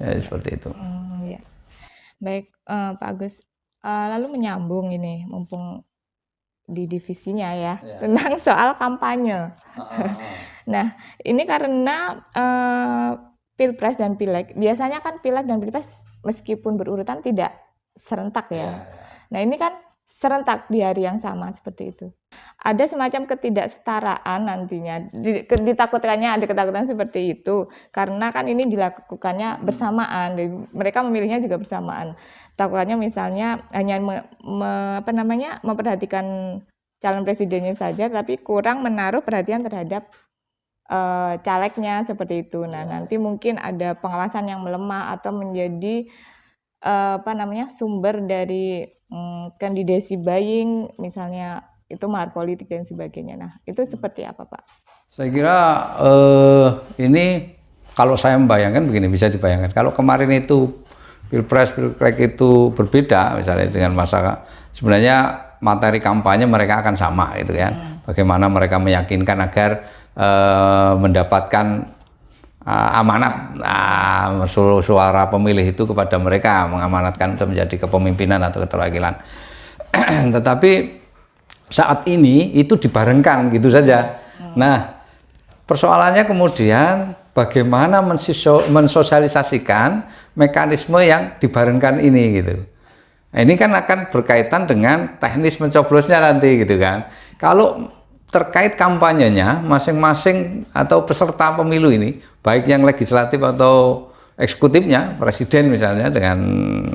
Ya, seperti itu. Ya. Baik Pak Agus, lalu menyambung ini mumpung di divisinya ya, tentang soal kampanye. Nah ini karena Pilpres dan Pileg, biasanya kan Pileg dan Pilpres meskipun berurutan tidak serentak ya. Nah ini kan serentak di hari yang sama seperti itu. Ada semacam ketidaksetaraan nantinya. Ditakutkannya ada ketakutan seperti itu karena kan ini dilakukannya bersamaan. Mereka memilihnya juga bersamaan. Takutnya misalnya hanya memperhatikan calon presidennya saja, tapi kurang menaruh perhatian terhadap calegnya seperti itu. Nah, nanti mungkin ada pengawasan yang melemah atau menjadi sumber dari kandidasi buying, misalnya itu mahar politik dan sebagainya. Nah, itu seperti apa, Pak? Saya kira ini kalau saya membayangkan begini, bisa dibayangkan. Kalau kemarin itu Pilpres, Pilek itu berbeda misalnya dengan masa, sebenarnya materi kampanye mereka akan sama gitu kan. Bagaimana mereka meyakinkan agar mendapatkan amanat suara pemilih itu kepada mereka, mengamanatkan untuk menjadi kepemimpinan atau keterwakilan. Tetapi saat ini itu dibarengkan gitu saja. Nah, persoalannya kemudian bagaimana mensosialisasikan mekanisme yang dibarengkan ini gitu. Nah, ini kan akan berkaitan dengan teknis mencoblosnya nanti gitu kan. Kalau terkait kampanyenya masing-masing atau peserta pemilu ini, baik yang legislatif atau eksekutifnya, presiden misalnya dengan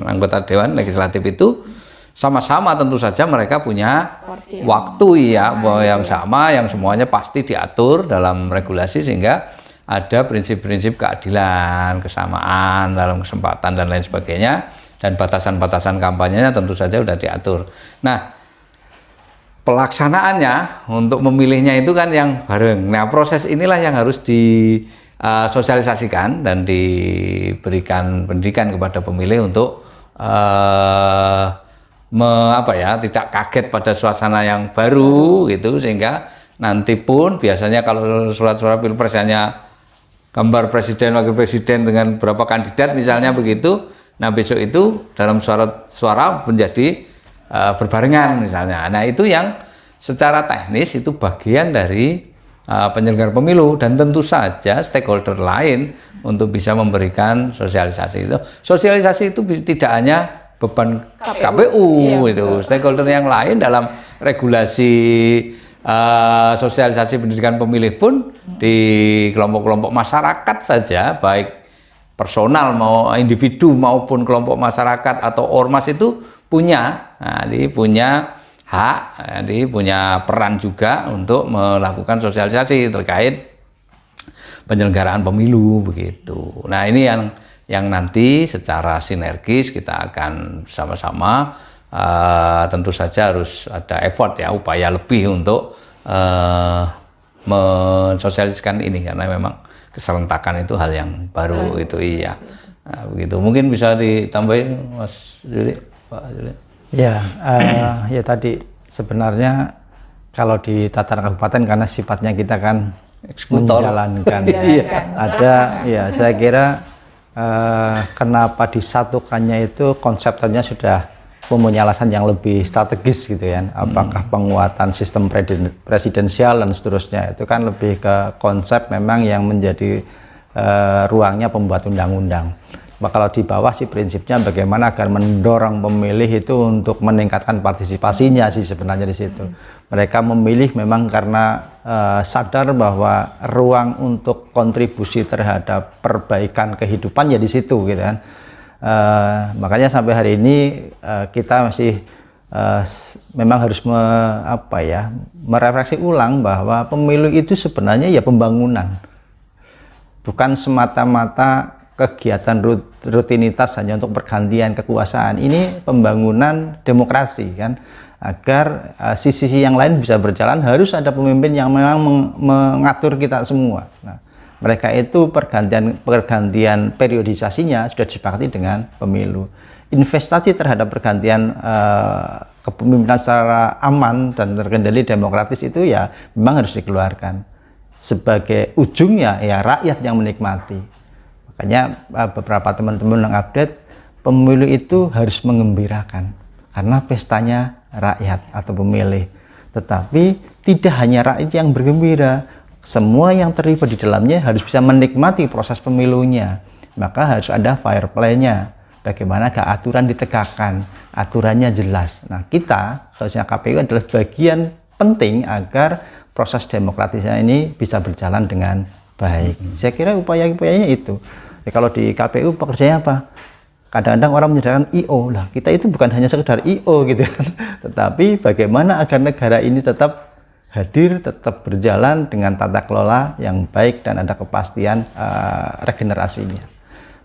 anggota dewan legislatif itu sama-sama tentu saja mereka punya waktu yang sama, yang semuanya pasti diatur dalam regulasi sehingga ada prinsip-prinsip keadilan, kesamaan dalam kesempatan dan lain sebagainya, dan batasan-batasan kampanyenya tentu saja sudah diatur. Nah, pelaksanaannya untuk memilihnya itu kan yang bareng. Nah, proses inilah yang harus disosialisasikan dan diberikan pendidikan kepada pemilih untuk tidak kaget pada suasana yang baru gitu, sehingga nanti pun biasanya kalau surat-surat pilpres hanya gambar presiden, wakil presiden dengan berapa kandidat misalnya begitu, nah besok itu dalam suara menjadi berbarengan misalnya. Nah itu yang secara teknis itu bagian dari penyelenggara pemilu, dan tentu saja stakeholder lain untuk bisa memberikan sosialisasi itu. Sosialisasi itu tidak hanya beban KPU itu, stakeholder yang lain dalam regulasi sosialisasi pendidikan pemilih pun di kelompok-kelompok masyarakat saja, baik personal mau individu maupun kelompok masyarakat atau ormas itu punya, punya hak, punya peran juga untuk melakukan sosialisasi terkait penyelenggaraan pemilu begitu. Nah ini yang nanti secara sinergis kita akan sama-sama tentu saja harus ada effort ya, upaya lebih untuk mensosialisasikan ini, karena memang keserentakan itu hal yang baru itu iya. Nah, begitu. Mungkin bisa ditambahin Mas Juli, Pak Juli. Ya, ya tadi sebenarnya kalau di tataran kabupaten karena sifatnya kita kan menjalankan, ada ya saya kira kenapa disatukannya itu konsepnya sudah mempunyai alasan yang lebih strategis gitu ya. Apakah penguatan sistem presidensial dan seterusnya, itu kan lebih ke konsep memang yang menjadi ruangnya pembuat undang-undang. Kalau di bawah sih prinsipnya bagaimana agar mendorong pemilih itu untuk meningkatkan partisipasinya sih sebenarnya di situ. Mereka memilih memang karena sadar bahwa ruang untuk kontribusi terhadap perbaikan kehidupan ya di situ gitu kan. Makanya sampai hari ini kita masih memang harus merefleksi ulang bahwa pemilu itu sebenarnya ya pembangunan, bukan semata-mata kegiatan rutinitas hanya untuk pergantian kekuasaan. Ini pembangunan demokrasi kan, agar sisi-sisi yang lain bisa berjalan harus ada pemimpin yang memang mengatur kita semua. Nah, mereka itu pergantian periodisasinya sudah disepakati dengan pemilu. Investasi terhadap pergantian kepemimpinan secara aman dan terkendali demokratis itu ya memang harus dikeluarkan. Sebagai ujungnya ya rakyat yang menikmati. Makanya beberapa teman-teman yang update, pemilu itu harus mengembirakan karena pestanya rakyat atau pemilih. Tetapi tidak hanya rakyat yang bergembira, semua yang terlibat di dalamnya harus bisa menikmati proses pemilunya. Maka harus ada fair play-nya. Bagaimana aturan ditegakkan, aturannya jelas. Nah, kita, khususnya KPU adalah bagian penting agar proses demokratisnya ini bisa berjalan dengan baik. Saya kira upaya-upayanya itu. Ya, kalau di KPU pekerjaannya apa? Kadang-kadang orang menyederhanakan I.O. Lah, kita itu bukan hanya sekedar I.O. gitu kan. Tetapi bagaimana agar negara ini tetap hadir, tetap berjalan dengan tata kelola yang baik dan ada kepastian regenerasinya.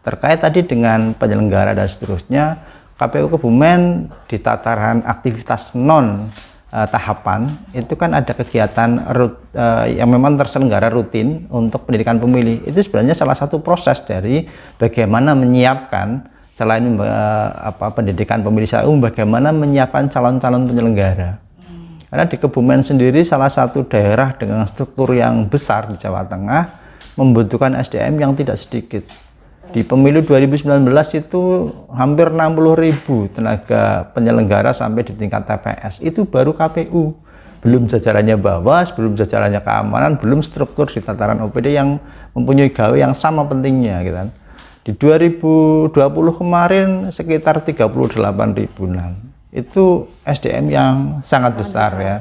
Terkait tadi dengan penyelenggara dan seterusnya, KPU Kebumen di tataran aktivitas non tahapan itu kan ada kegiatan yang memang terselenggara rutin untuk pendidikan pemilih. Itu sebenarnya salah satu proses dari bagaimana menyiapkan selain pendidikan pemilih secara umum, bagaimana menyiapkan calon-calon penyelenggara. Karena di Kebumen sendiri salah satu daerah dengan struktur yang besar di Jawa Tengah membutuhkan SDM yang tidak sedikit. Di pemilu 2019 itu hampir 60.000 tenaga penyelenggara sampai di tingkat TPS. Itu baru KPU. belum jajarannya Bawas, belum jajarannya keamanan, belum struktur di tataran OPD yang mempunyai gawe yang sama pentingnya gitu kan. Di 2020 kemarin sekitar 38 ribuan. Itu SDM yang sangat besar ya.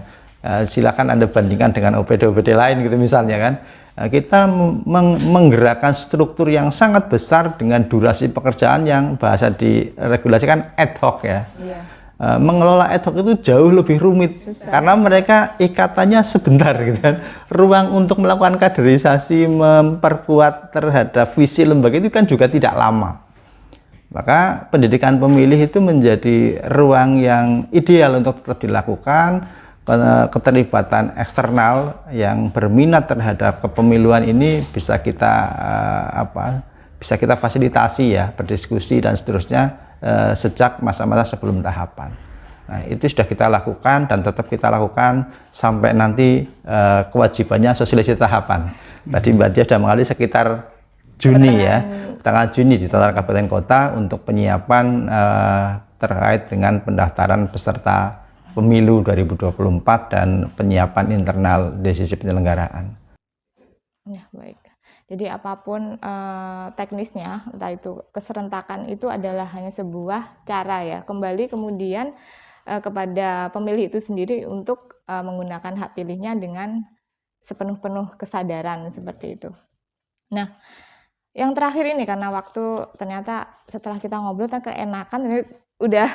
Silakan Anda bandingkan dengan OPD-OPD lain gitu misalnya kan. Kita menggerakkan struktur yang sangat besar dengan durasi pekerjaan yang bahasa di regulasi kan ad hoc ya. Mengelola ad hoc itu jauh lebih rumit karena mereka ikatannya sebentar gitu kan. Ruang untuk melakukan kaderisasi, memperkuat terhadap visi lembaga itu kan juga tidak lama. Maka pendidikan pemilih itu menjadi ruang yang ideal untuk tetap dilakukan. Keterlibatan eksternal yang berminat terhadap kepemiluan ini bisa kita bisa kita fasilitasi ya, berdiskusi dan seterusnya sejak masa-masa sebelum tahapan. Nah, itu sudah kita lakukan dan tetap kita lakukan sampai nanti kewajibannya sosialisasi tahapan. Tadi Mbak Dia sudah mengalami sekitar Juni ya, tanggal Juni di tataran kabupaten kota untuk penyiapan terkait dengan pendaftaran peserta pemilu 2024 dan penyiapan internal dari sisi penyelenggaraan. Ya, baik. Jadi apapun teknisnya, entah itu keserentakan itu adalah hanya sebuah cara ya. Kembali kemudian kepada pemilih itu sendiri untuk menggunakan hak pilihnya dengan sepenuh-penuh kesadaran seperti itu. Nah, yang terakhir ini karena waktu ternyata setelah kita ngobrol kan keenakan udah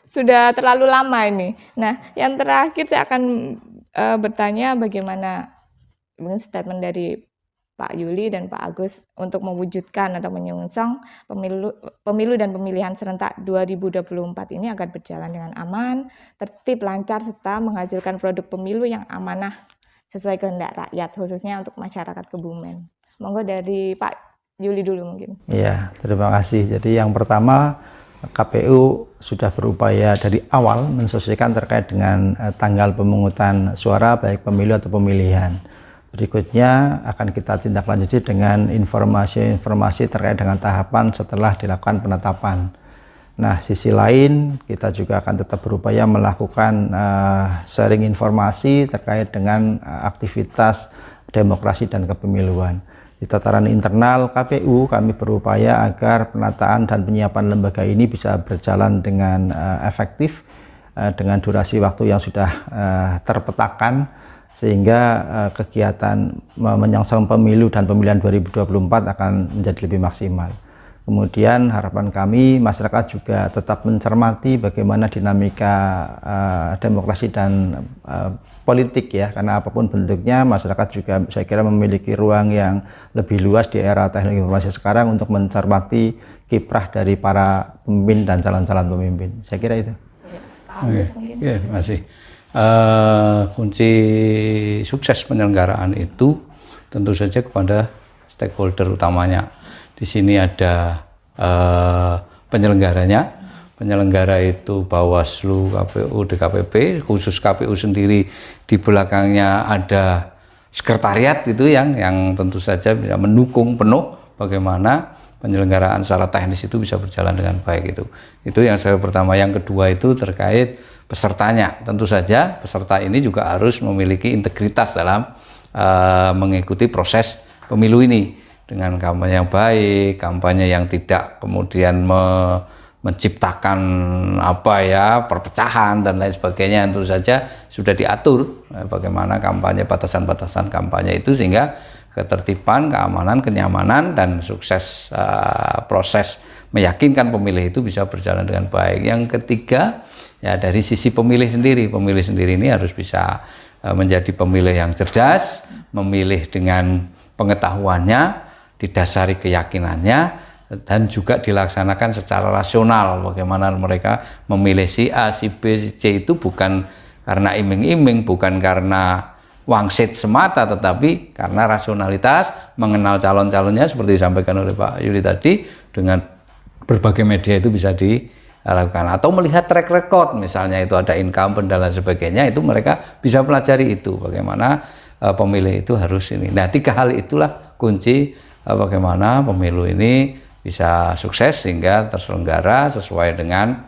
sudah terlalu lama ini. Nah, yang terakhir saya akan bertanya bagaimana mungkin statement dari Pak Yuli dan Pak Agus untuk mewujudkan atau menyongsong pemilu dan pemilihan serentak 2024 ini agar berjalan dengan aman, tertib, lancar, serta menghasilkan produk pemilu yang amanah sesuai kehendak rakyat, khususnya untuk masyarakat Kebumen. Monggo dari Pak Yuli dulu mungkin. Iya, terima kasih. Jadi yang pertama, KPU sudah berupaya dari awal mensesuaikan terkait dengan tanggal pemungutan suara baik pemilu atau pemilihan. Berikutnya akan kita tindak lanjuti dengan informasi-informasi terkait dengan tahapan setelah dilakukan penetapan. Nah, sisi lain kita juga akan tetap berupaya melakukan sharing informasi terkait dengan aktivitas demokrasi dan kepemiluan. Di tataran internal KPU kami berupaya agar penataan dan penyiapan lembaga ini bisa berjalan dengan efektif dengan durasi waktu yang sudah terpetakan sehingga kegiatan menyongsong pemilu dan pemilihan 2024 akan menjadi lebih maksimal. Kemudian harapan kami masyarakat juga tetap mencermati bagaimana dinamika demokrasi dan politik ya, karena apapun bentuknya masyarakat juga saya kira memiliki ruang yang lebih luas di era teknologi informasi sekarang untuk mencermati kiprah dari para pemimpin dan calon-calon pemimpin. Saya kira itu. Oke, masih. Kunci sukses penyelenggaraan itu tentu saja kepada stakeholder utamanya. Di sini ada penyelenggaranya. Penyelenggara itu Bawaslu, KPU, DKPP, khusus KPU sendiri di belakangnya ada sekretariat itu yang tentu saja bisa mendukung penuh bagaimana penyelenggaraan secara teknis itu bisa berjalan dengan baik itu. Itu yang saya pertama. Yang kedua itu terkait pesertanya. Tentu saja peserta ini juga harus memiliki integritas dalam mengikuti proses pemilu ini dengan kampanye yang baik, kampanye yang tidak kemudian menciptakan perpecahan dan lain sebagainya. Tentu saja sudah diatur bagaimana kampanye, batasan-batasan kampanye itu sehingga ketertiban, keamanan, kenyamanan dan sukses proses meyakinkan pemilih itu bisa berjalan dengan baik. Yang ketiga ya dari sisi pemilih sendiri ini harus bisa menjadi pemilih yang cerdas, memilih dengan pengetahuannya, didasari keyakinannya, dan juga dilaksanakan secara rasional. Bagaimana mereka memilih si A, si B, si C itu bukan karena iming-iming, bukan karena wangsit semata, tetapi karena rasionalitas, mengenal calon-calonnya seperti disampaikan oleh Pak Yuli tadi, dengan berbagai media itu bisa dilakukan. Atau melihat track record, misalnya itu ada incumbent dan lain sebagainya, itu mereka bisa pelajari itu, bagaimana pemilih itu harus ini. Nah, 3 hal itulah kunci bagaimana pemilu ini bisa sukses sehingga terselenggara sesuai dengan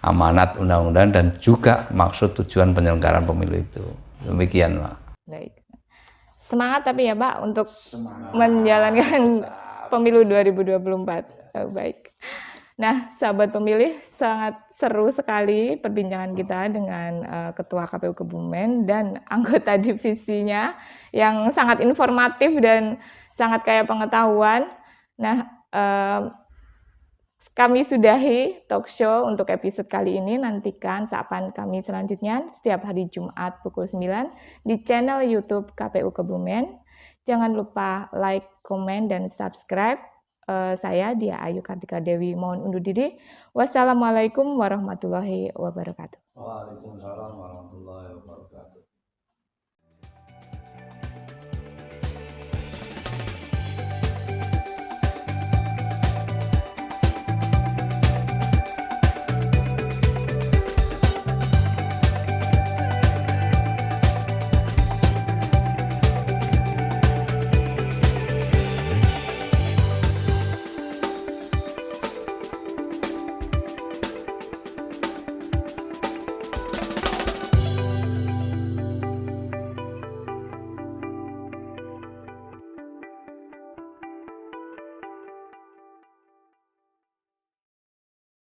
amanat undang-undang dan juga maksud tujuan penyelenggaraan pemilu itu. Demikian, Pak. Baik. Semangat tapi ya Pak untuk menjalankan pemilu 2024. Baik. Nah, sahabat pemilih, sangat seru sekali perbincangan kita dengan Ketua KPU Kebumen dan anggota divisinya yang sangat informatif dan sangat kaya pengetahuan. Nah, kami sudahi talk show untuk episode kali ini. Nantikan saapan kami selanjutnya setiap hari Jumat pukul 9 di channel YouTube KPU Kebumen. Jangan lupa like, komen, dan subscribe. Saya Dia Ayu Kartika Dewi mohon undur diri. Wassalamualaikum warahmatullahi wabarakatuh. Waalaikumsalam warahmatullahi wabarakatuh.